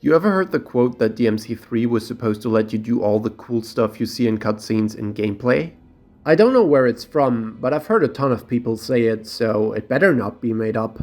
You ever heard the quote that DMC3 was supposed to let you do all the cool stuff you see in cutscenes in gameplay? I don't know where it's from, but I've heard a ton of people say it, so it better not be made up.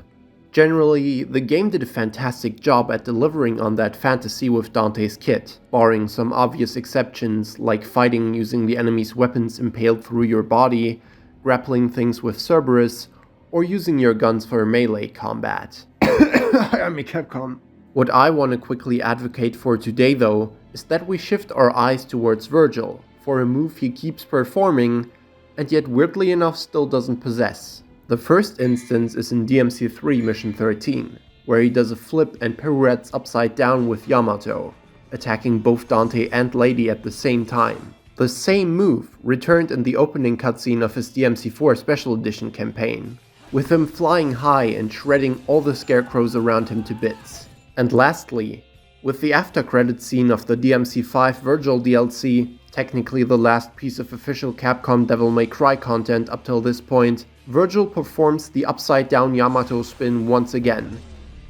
Generally, the game did a fantastic job at delivering on that fantasy with Dante's kit, barring some obvious exceptions like fighting using the enemy's weapons impaled through your body, grappling things with Cerberus, or using your guns for melee combat. I'm a Capcom. What I want to quickly advocate for today though, is that we shift our eyes towards Vergil, for a move he keeps performing, and yet weirdly enough still doesn't possess. The first instance is in DMC3 Mission 13, where he does a flip and pirouettes upside down with Yamato, attacking both Dante and Lady at the same time. The same move returned in the opening cutscene of his DMC4 Special Edition campaign, with him flying high and shredding all the scarecrows around him to bits. And lastly, with the after credits scene of the DMC5 Vergil DLC, technically the last piece of official Capcom Devil May Cry content up till this point, Vergil performs the upside down Yamato spin once again,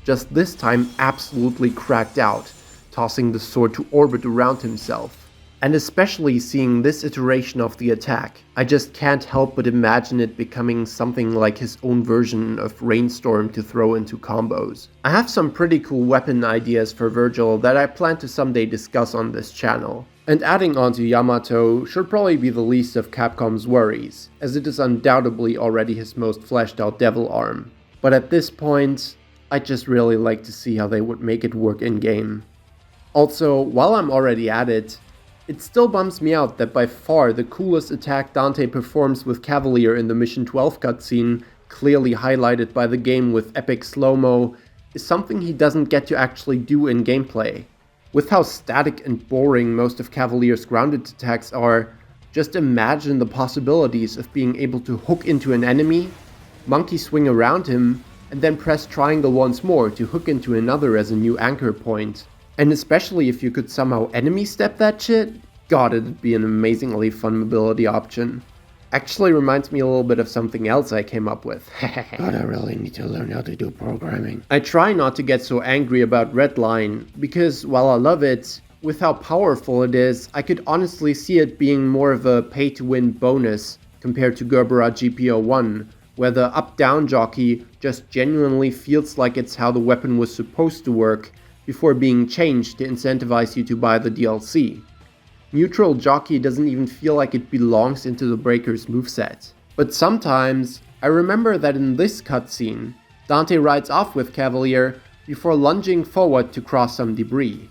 just this time absolutely cracked out, tossing the sword to orbit around himself. And especially seeing this iteration of the attack, I just can't help but imagine it becoming something like his own version of Rainstorm to throw into combos. I have some pretty cool weapon ideas for Vergil that I plan to someday discuss on this channel. And adding on to Yamato should probably be the least of Capcom's worries, as it is undoubtedly already his most fleshed out devil arm. But at this point, I'd just really like to see how they would make it work in-game. Also, while I'm already at it still bums me out that by far the coolest attack Dante performs with Cavaliere in the Mission 12 cutscene, clearly highlighted by the game with epic slow-mo, is something he doesn't get to actually do in gameplay. With how static and boring most of Cavaliere's grounded attacks are, just imagine the possibilities of being able to hook into an enemy, monkey swing around him, and then press triangle once more to hook into another as a new anchor point. And especially if you could somehow enemy step that shit, god, it'd be an amazingly fun mobility option. Actually reminds me a little bit of something else I came up with. God, I really need to learn how to do programming. I try not to get so angry about Redline, because while I love it, with how powerful it is, I could honestly see it being more of a pay-to-win bonus compared to Gerbera GP01, where the up-down jockey just genuinely feels like it's how the weapon was supposed to work, before being changed to incentivize you to buy the DLC. Neutral jockey doesn't even feel like it belongs into the Breaker's moveset. But sometimes, I remember that in this cutscene, Dante rides off with Cavaliere before lunging forward to cross some debris.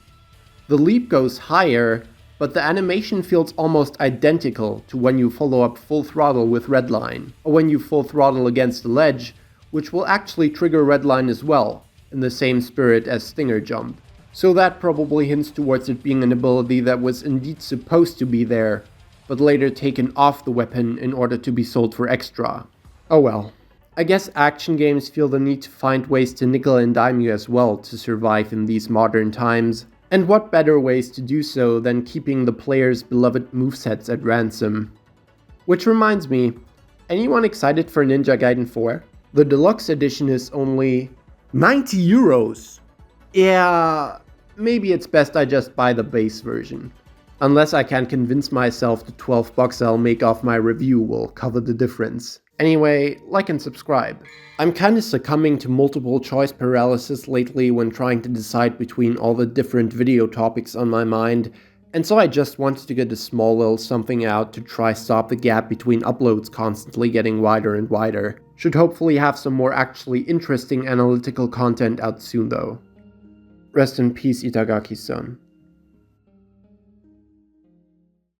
The leap goes higher, but the animation feels almost identical to when you follow up full throttle with Redline, or when you full throttle against the ledge, which will actually trigger Redline as well, in the same spirit as Stinger Jump. So that probably hints towards it being an ability that was indeed supposed to be there, but later taken off the weapon in order to be sold for extra. Oh well. I guess action games feel the need to find ways to nickel and dime you as well to survive in these modern times. And what better ways to do so than keeping the player's beloved movesets at ransom? Which reminds me, anyone excited for Ninja Gaiden 4? The deluxe edition is only 90 euros. Yeah, maybe it's best I just buy the base version. Unless I can convince myself the 12 bucks I'll make off my review will cover the difference. Anyway, like and subscribe. I'm kinda succumbing to multiple choice paralysis lately when trying to decide between all the different video topics on my mind, and so I just wanted to get a small little something out to try stop the gap between uploads constantly getting wider and wider. Should hopefully have some more actually interesting analytical content out soon though. Rest in peace, Itagaki's son.